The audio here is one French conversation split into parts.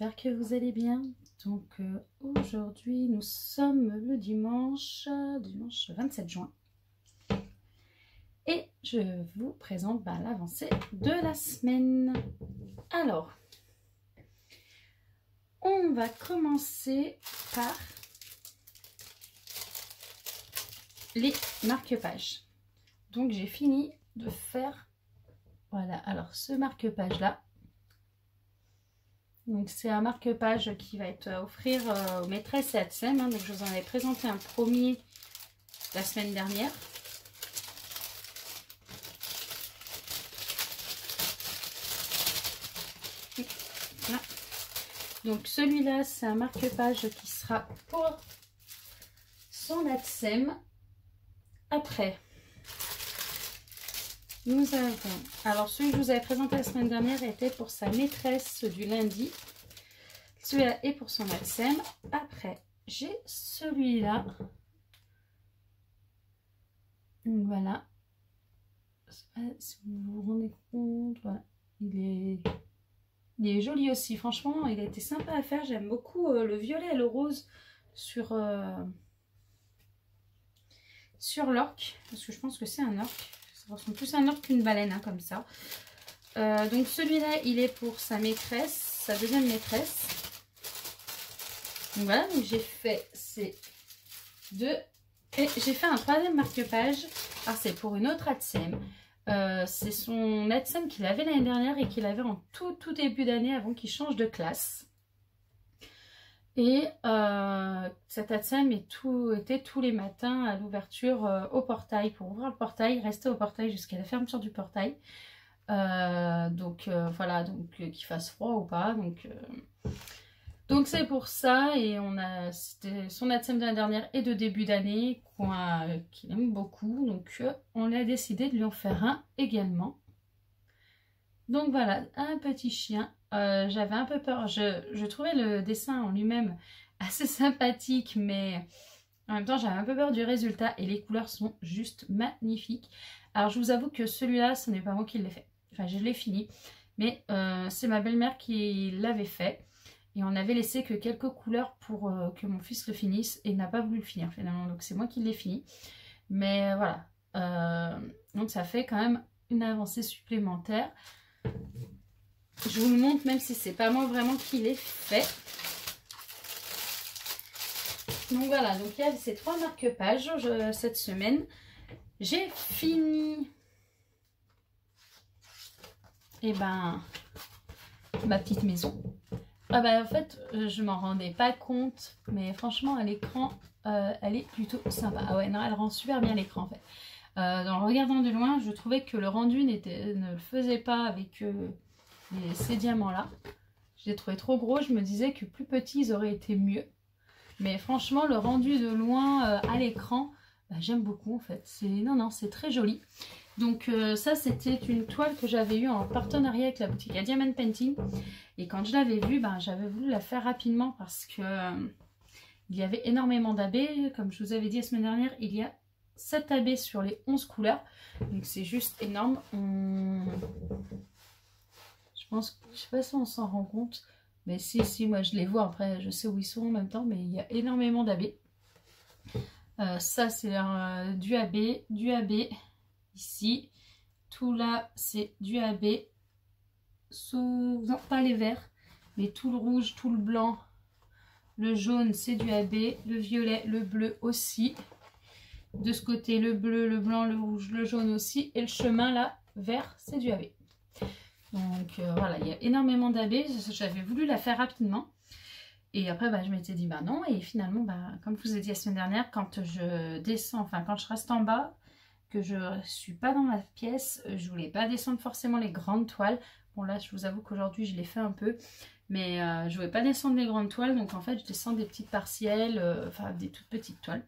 j'espère que vous allez bien. Donc aujourd'hui nous sommes le dimanche 27 juin et je vous présente l'avancée de la semaine. Alors on va commencer par les marque-pages. Donc j'ai fini de faire, voilà, alors ce marque-page là. Donc c'est un marque-page qui va être à offrir aux maîtresses et ATSEM. Donc je vous en avais présenté un premier la semaine dernière. Voilà. Donc celui-là c'est un marque-page qui sera pour son ATSEM. Après nous avons, alors celui que je vous avais présenté la semaine dernière était pour sa maîtresse du lundi. Celui-là est pour son ATSEM. Après j'ai celui-là. Voilà. Si vous vous rendez compte, voilà. Il est joli aussi. Franchement, il a été sympa à faire. J'aime beaucoup le violet et le rose sur l'orque. Parce que je pense que c'est un orque. Ça ressemble plus à un orque qu'une baleine, hein, comme ça. Donc celui-là, il est pour sa maîtresse, sa deuxième maîtresse. Donc voilà, donc j'ai fait ces deux. Et j'ai fait un troisième marque-page. Alors c'est pour une autre ATSEM. C'est son ATSEM qu'il avait l'année dernière et qu'il avait en tout début d'année avant qu'il change de classe. Et cet ATSEM était tous les matins à l'ouverture au portail. Pour ouvrir le portail, rester au portail jusqu'à la fermeture du portail. Voilà, donc qu'il fasse froid ou pas. Donc c'est pour ça. Et c'était son ATSEM de l'année dernière et de début d'année qu'il aime beaucoup. Donc on a décidé de lui en faire un également. Donc voilà, un petit chien. J'avais un peu peur. Je trouvais le dessin en lui-même assez sympathique, mais en même temps j'avais un peu peur du résultat. Et les couleurs sont juste magnifiques. Alors je vous avoue que celui-là, ce n'est pas moi qui l'ai fait. Enfin, je l'ai fini. Mais c'est ma belle-mère qui l'avait fait. Et on avait laissé que quelques couleurs pour que mon fils le finisse. Et il n'a pas voulu le finir finalement. Donc c'est moi qui l'ai fini. Mais voilà. Donc ça fait quand même une avancée supplémentaire. Je vous le montre même si c'est pas moi vraiment qui l'ai fait. Donc voilà, donc il y a ces trois marque-pages cette semaine. J'ai fini ma petite maison. En fait, je m'en rendais pas compte, mais franchement à l'écran, elle est plutôt sympa. Ah ouais, non, elle rend super bien l'écran en fait. En regardant de loin, je trouvais que le rendu ne le faisait pas avec ces diamants là. Je les trouvais trop gros, je me disais que plus petits ils auraient été mieux. Mais franchement le rendu de loin à l'écran, j'aime beaucoup en fait. C'est très joli. Donc ça c'était une toile que j'avais eue en partenariat avec la boutique à Diamond Painting. Et quand je l'avais vue, j'avais voulu la faire rapidement parce que il y avait énormément d'abbés. Comme je vous avais dit la semaine dernière, il y a 7 abbés sur les 11 couleurs. Donc c'est juste énorme. Je sais pas si on s'en rend compte. Mais si, moi je les vois. Après, je sais où ils sont en même temps. Mais il y a énormément d'abbés. Ça, c'est du abbé. Ici. Tout là, c'est du abbé. Non, pas les verts. Mais tout le rouge, tout le blanc. Le jaune, c'est du abbé. Le violet, le bleu aussi. De ce côté, le bleu, le blanc, le rouge, le jaune aussi. Et le chemin là, vert, c'est du abbé. Donc voilà, il y a énormément d'abbés. J'avais voulu la faire rapidement. Et après, je m'étais dit, non. Et finalement, comme je vous ai dit la semaine dernière, quand je descends, enfin quand je reste en bas, que je ne suis pas dans ma pièce, je voulais pas descendre forcément les grandes toiles. Bon là, je vous avoue qu'aujourd'hui, je l'ai fait un peu. Mais je voulais pas descendre les grandes toiles. Donc en fait, je descends des petites partielles, des toutes petites toiles.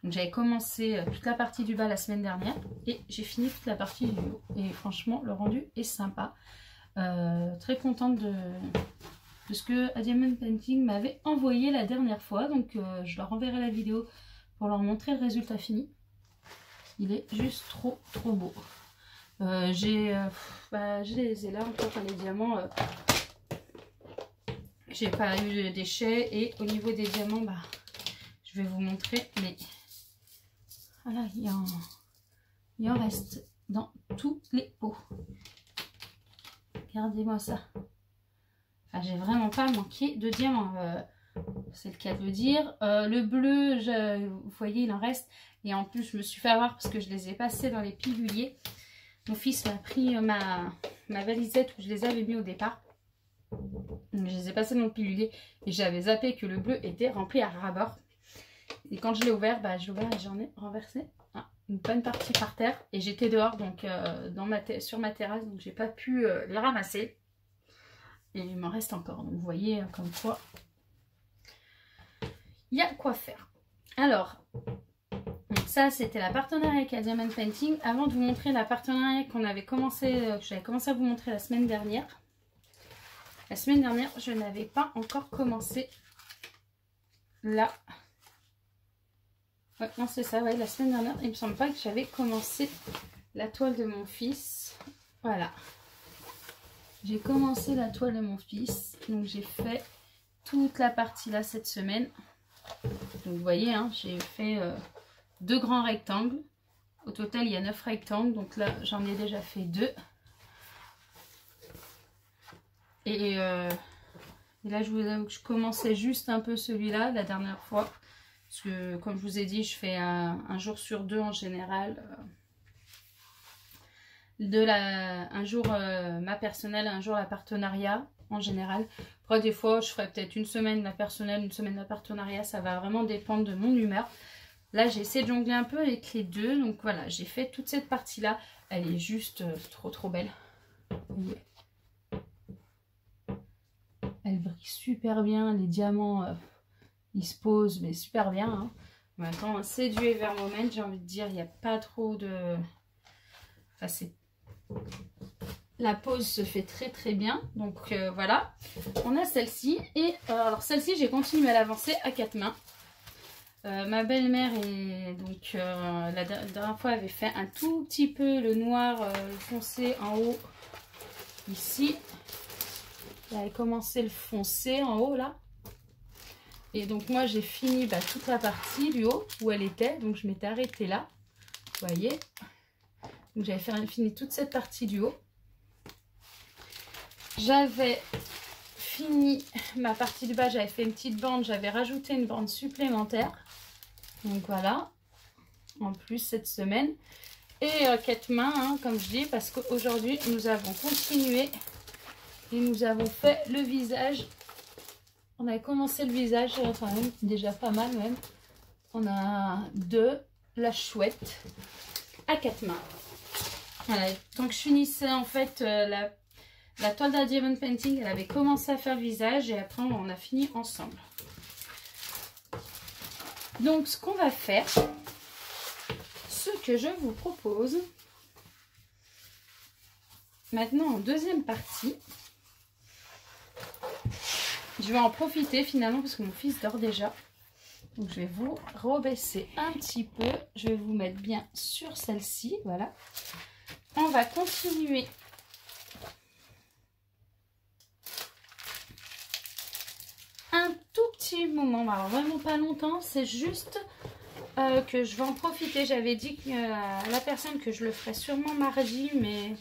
Donc j'avais commencé toute la partie du bas la semaine dernière et j'ai fini toute la partie du haut. Et franchement, le rendu est sympa. Très contente de ce que Diamond Painting m'avait envoyé la dernière fois. Donc je leur enverrai la vidéo pour leur montrer le résultat fini. Il est juste trop beau. Je les ai là encore les diamants. j'ai pas eu de déchets. Et au niveau des diamants, bah, je vais vous montrer. Mais voilà, il en reste dans tous les pots. Regardez-moi ça. Enfin, j'ai vraiment pas manqué de diamants. C'est le cas de le dire. Le bleu, vous voyez, il en reste. Et en plus, je me suis fait avoir parce que je les ai passés dans les piluliers. Mon fils m'a pris ma valisette où je les avais mis au départ. Donc, je les ai passés dans le pilulier. Et j'avais zappé que le bleu était rempli à ras-bord. Et quand je l'ai ouvert, bah, j'ai ouvert et j'en ai renversé une bonne partie par terre. Et j'étais dehors, donc sur ma terrasse. Donc, j'ai pas pu les ramasser. Et il m'en reste encore. Donc, vous voyez, comme quoi, il y a quoi faire. Alors, donc ça, c'était la partenariat avec la Diamond Painting. Avant de vous montrer la partenariat qu'on avait commencé, que j'avais commencé à vous montrer la semaine dernière. La semaine dernière, je n'avais pas encore commencé là. Ouais, non, c'est ça, ouais, la semaine dernière, il me semble pas que j'avais commencé la toile de mon fils. Voilà. J'ai commencé la toile de mon fils. Donc, j'ai fait toute la partie là cette semaine. Donc, vous voyez, hein, j'ai fait 2 grands rectangles. Au total, il y a 9 rectangles. Donc là, j'en ai déjà fait 2. Et là, je vous avoue que je commençais juste un peu celui-là la dernière fois. Parce que, comme je vous ai dit, je fais un jour sur 2 en général. Un jour ma personnelle, un jour la partenariat en général. Après, des fois, je ferai peut-être une semaine la personnelle, une semaine la partenariat. Ça va vraiment dépendre de mon humeur. Là, j'ai essayé de jongler un peu avec les deux. Donc voilà, j'ai fait toute cette partie-là. Elle est juste trop belle. Vous voyez. Elle brille super bien. Les diamants, ils se posent, mais super bien. Hein. Maintenant, c'est du Evermoment. J'ai envie de dire, il n'y a pas trop de... Enfin, c'est... La pose se fait très bien. Donc voilà. On a celle-ci. Et alors celle-ci, j'ai continué à l'avancer à 4 mains. Ma belle-mère est donc la dernière fois avait fait un tout petit peu le noir foncé en haut ici. Elle avait commencé le foncé en haut là. Et donc moi j'ai fini toute la partie du haut où elle était. Donc je m'étais arrêtée là. Vous voyez. Donc j'avais fini toute cette partie du haut. J'avais fini ma partie du bas. J'avais fait une petite bande. J'avais rajouté une bande supplémentaire. Donc voilà, en plus cette semaine. Et 4 mains, hein, comme je dis, parce qu'aujourd'hui nous avons continué et nous avons fait le visage. On a commencé le visage, enfin même déjà pas mal même. On a la chouette à 4 mains. Voilà, tant que je finissais en fait la toile de la Diamond Painting, elle avait commencé à faire le visage et après on a fini ensemble. Donc, ce qu'on va faire, ce que je vous propose, maintenant en deuxième partie, je vais en profiter finalement parce que mon fils dort déjà. Donc, je vais vous rebaisser un petit peu. Je vais vous mettre bien sur celle-ci, voilà. On va continuer un tout petit moment, alors vraiment pas longtemps, c'est juste que je vais en profiter. J'avais dit à la personne que je le ferais sûrement mardi, mais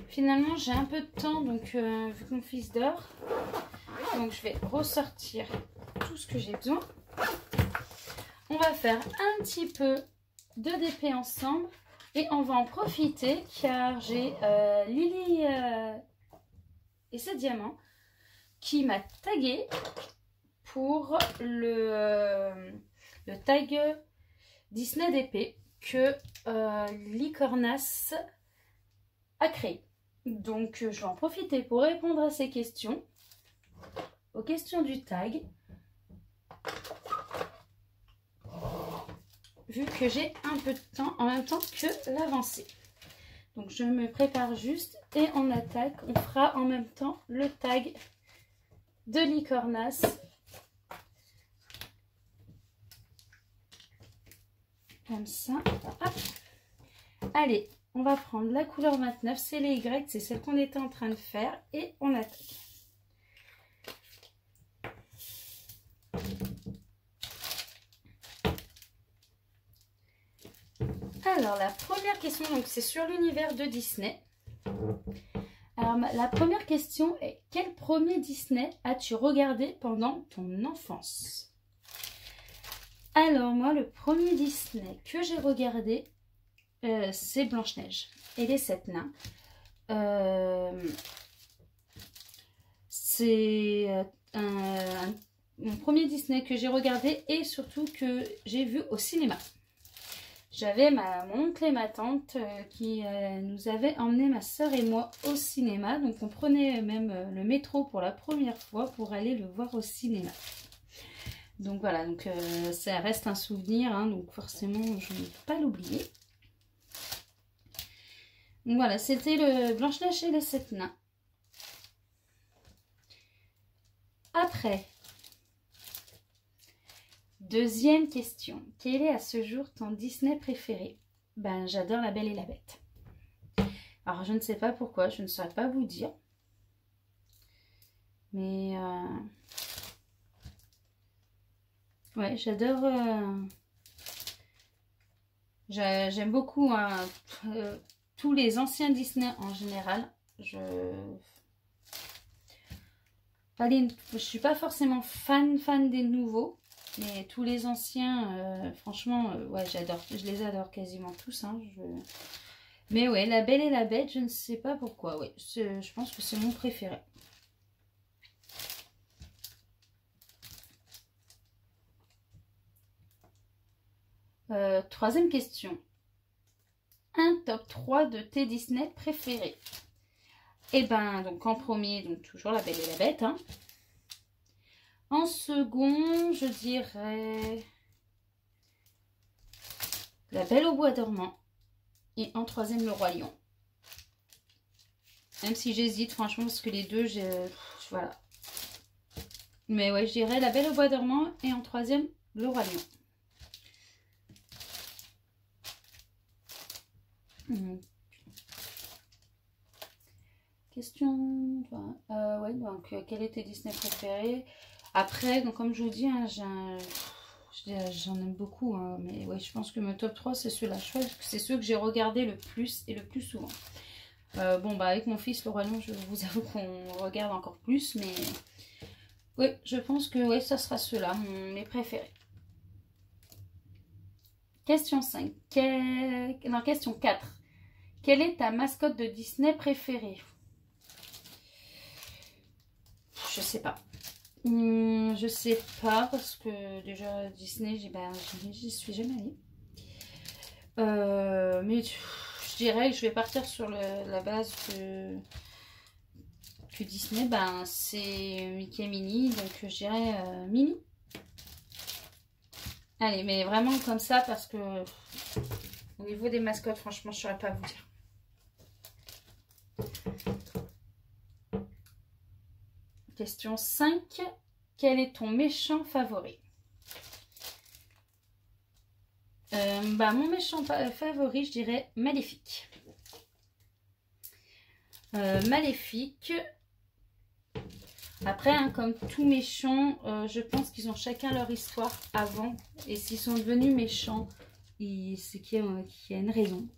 finalement j'ai un peu de temps, donc vu que mon fils dort, donc je vais ressortir tout ce que j'ai besoin. On va faire un petit peu de DP ensemble et on va en profiter car j'ai Lily et ses diamants qui m'a tagué pour le tag Disney DP que Licornas a créé. Donc je vais en profiter pour répondre à ces questions, aux questions du tag, vu que j'ai un peu de temps en même temps que l'avancée. Donc je me prépare juste et on attaque. On fera en même temps le tag de Licornas. Comme ça. Hop. Allez, on va prendre la couleur 29, c'est les Y, c'est celle qu'on était en train de faire et on attaque. Alors, la première question, donc c'est sur l'univers de Disney. Alors, la première question est: quel premier Disney as-tu regardé pendant ton enfance? Alors, moi, le premier Disney que j'ai regardé, c'est Blanche-Neige et les 7 nains. C'est mon premier Disney que j'ai regardé et surtout que j'ai vu au cinéma. J'avais mon oncle et ma tante qui nous avaient emmené ma soeur et moi au cinéma. Donc on prenait même le métro pour la première fois pour aller le voir au cinéma. Donc voilà, donc ça reste un souvenir, hein, donc forcément je ne peux pas l'oublier. Donc voilà, c'était le Blanche-Neige et les 7 nains. Après, deuxième question. Quel est à ce jour ton Disney préféré? Ben, j'adore La Belle et la Bête. Alors, je ne sais pas pourquoi, je ne saurais pas vous dire. Mais, ouais, j'adore... J'aime beaucoup tous les anciens Disney en général. Je suis pas forcément fan des nouveaux. Mais tous les anciens, franchement, ouais, j'adore. Je les adore quasiment tous. Hein, mais ouais, La Belle et la Bête, je ne sais pas pourquoi. Ouais, je pense que c'est mon préféré. Troisième question. Un top 3 de tes Disney préférés? Et ben, donc en premier, donc toujours La Belle et la Bête. Hein. En second, je dirais La Belle au Bois dormant. Et en troisième, Le Roi Lion. Même si j'hésite, franchement, parce que les deux, voilà. Mais ouais, je dirais La Belle au Bois dormant. Et en troisième, Le Roi Lion. Question. Ouais, donc, quel est tes Disney préférés? Après, donc, comme je vous dis, hein, j'en aime beaucoup. Hein, mais ouais, je pense que mon top 3, c'est ceux-là. Je crois que c'est ceux que j'ai regardé le plus et le plus souvent. Bon, bah, avec mon fils, Le Roi Lion, je vous avoue qu'on regarde encore plus. Mais oui, je pense que ouais, ça sera ceux-là, mes préférés. Question 5. Non, question 4. Quelle est ta mascotte de Disney préférée? Je sais pas. Je sais pas parce que déjà Disney, j'y suis jamais allée. Mais je dirais que je vais partir sur la base que Disney, ben c'est Mickey et Minnie, donc je dirais Minnie. Allez, mais vraiment comme ça parce que au niveau des mascottes, franchement, je ne saurais pas vous dire. Question 5. Quel est ton méchant favori? Mon méchant favori, je dirais Maléfique. Maléfique. Après, hein, comme tout méchant, je pense qu'ils ont chacun leur histoire avant. Et s'ils sont devenus méchants, c'est qu'il y a une raison.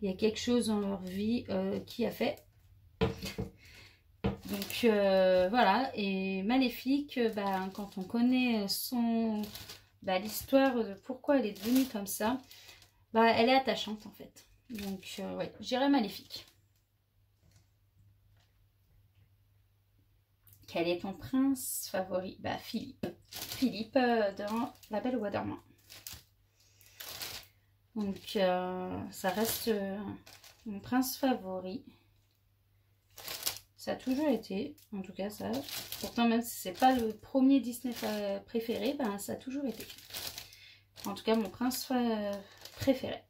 Il y a quelque chose dans leur vie qui a fait. Donc voilà, et Maléfique, quand on connaît l'histoire de pourquoi elle est devenue comme ça, elle est attachante en fait. Donc ouais, je dirais Maléfique. Quel est ton prince favori? Philippe. Philippe dans La Belle au Bois dormant. Donc ça reste mon prince favori. Ça a toujours été, en tout cas ça. Pourtant même si c'est pas le premier Disney préféré, ça a toujours été. En tout cas mon prince préféré.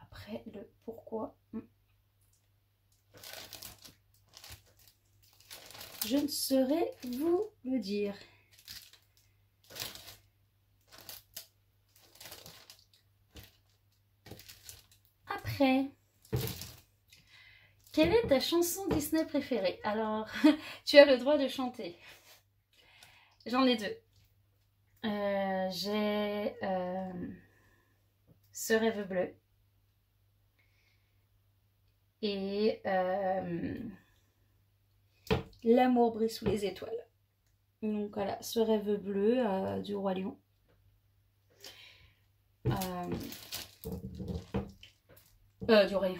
Après le pourquoi, je ne saurais vous le dire. Après, quelle est ta chanson Disney préférée? Alors, tu as le droit de chanter. J'en ai deux. J'ai Ce rêve bleu et L'amour brille sous les étoiles. Donc voilà, Ce rêve bleu du Roi Lion. Du Roi Lion,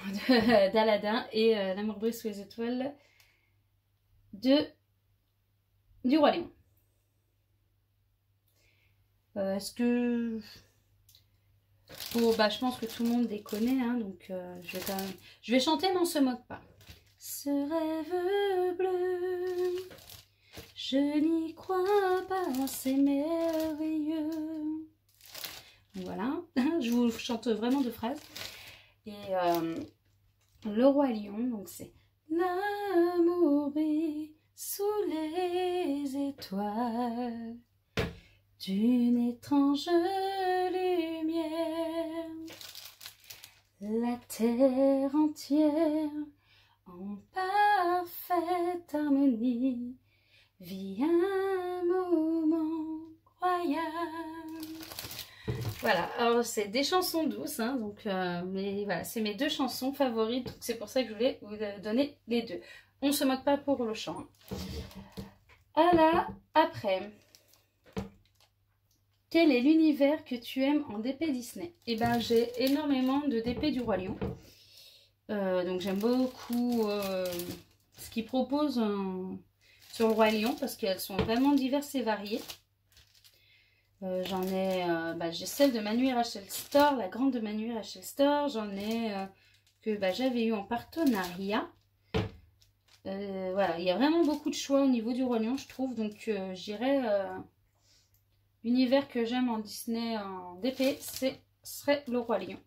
d'Aladin et L'amour brille sous les étoiles du Roi Lion. Est-ce que... Bon, bah, je pense que tout le monde les connaît, hein, donc je vais chanter, mais on se moque pas. Ce rêve bleu, je n'y crois pas, c'est merveilleux. Voilà, je vous chante vraiment deux phrases. Et le Roi Lion, donc c'est l'amour brille sous les étoiles d'une étrange lumière, la terre entière en parfaite harmonie vit un moment royal. Voilà, alors c'est des chansons douces, hein, donc, mais voilà, c'est mes deux chansons favorites, donc c'est pour ça que je voulais vous donner les deux. On se moque pas pour le chant. Voilà, après... Quel est l'univers que tu aimes en DP Disney? Eh ben, j'ai énormément de DP du Roi Lion. Donc j'aime beaucoup ce qu'ils proposent sur le Roi Lion parce qu'elles sont vraiment diverses et variées. J'en ai, j'ai celle de Manu Rachel Store, la grande de Manu Rachel Store. J'en ai que j'avais eu en partenariat. Voilà, il y a vraiment beaucoup de choix au niveau du Roi Lion, je trouve. Donc j'irais... L'univers que j'aime en Disney en DP, serait le Roi Lion.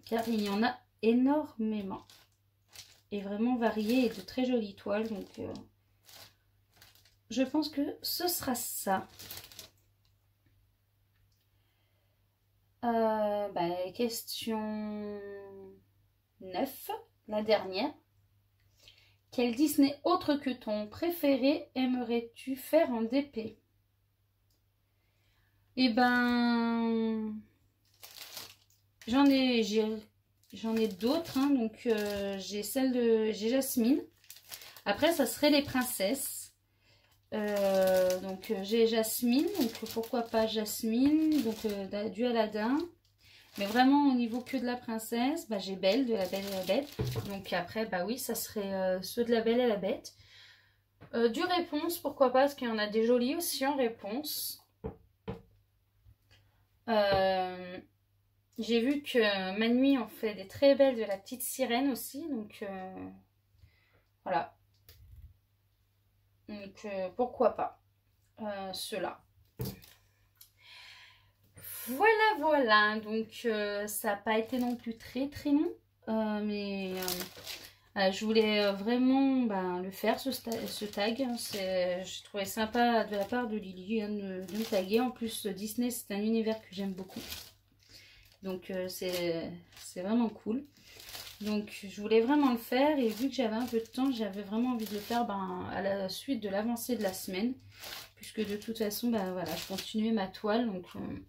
Car il y en a énormément. Et vraiment variés et de très jolies toiles. Donc je pense que ce sera ça. Question 9, la dernière. Quel Disney autre que ton préféré aimerais-tu faire en DP? Eh ben, j'en ai d'autres, hein, donc j'ai j'ai Jasmine. Après, ça serait les princesses. Donc j'ai Jasmine, donc pourquoi pas Jasmine, donc du Aladin. Mais vraiment au niveau que de la princesse, j'ai Belle de La Belle et la Bête. Donc après, oui, ça serait ceux de La Belle et la Bête. Du Réponse, pourquoi pas, parce qu'il y en a des jolis aussi en Réponse. J'ai vu que Manui en fait des très belles de La Petite Sirène aussi. Donc voilà. Donc pourquoi pas ceux-là. Voilà, donc ça n'a pas été non plus très long, mais je voulais vraiment le faire, ce tag. Je trouvais sympa de la part de Lily de me taguer. En plus, Disney, c'est un univers que j'aime beaucoup. Donc c'est vraiment cool. Donc je voulais vraiment le faire et vu que j'avais un peu de temps, j'avais vraiment envie de le faire à la suite de l'avancée de la semaine. Puisque de toute façon, voilà, je continuais ma toile, donc... je me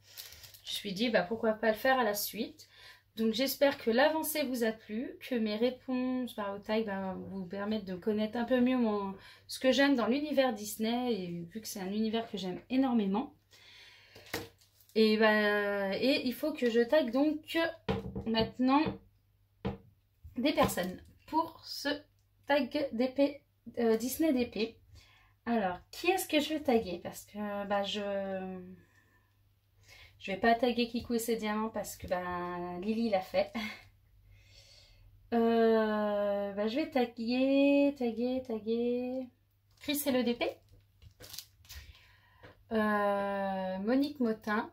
suis dit, pourquoi pas le faire à la suite. Donc j'espère que l'avancée vous a plu, que mes réponses au tag vous permettent de connaître un peu mieux ce que j'aime dans l'univers Disney, et vu que c'est un univers que j'aime énormément. Et il faut que je tag donc maintenant des personnes pour ce tag DP, Disney DP. Alors, qui est-ce que je vais taguer? Parce que je vais pas taguer Kikou et ses diamants parce que Lily l'a fait. Je vais taguer Chris et le DP. Monique Motin.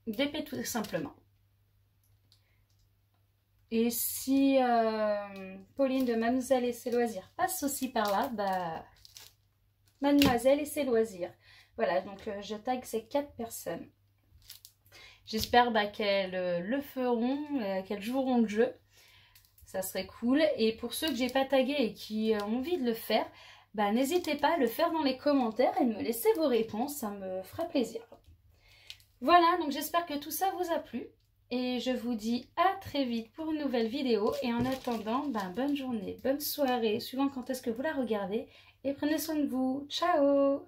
DP tout simplement. Et si Pauline de Mademoiselle et ses loisirs passe aussi par là, Mademoiselle et ses loisirs. Voilà, donc je tag ces 4 personnes. J'espère qu'elles le feront, qu'elles joueront le jeu. Ça serait cool. Et pour ceux que j'ai pas tagués et qui ont envie de le faire, bah, n'hésitez pas à le faire dans les commentaires et de me laisser vos réponses, ça me fera plaisir. Voilà, donc j'espère que tout ça vous a plu. Et je vous dis à très vite pour une nouvelle vidéo. Et en attendant, bah, bonne journée, bonne soirée, suivant quand est-ce que vous la regardez. Et prenez soin de vous. Ciao!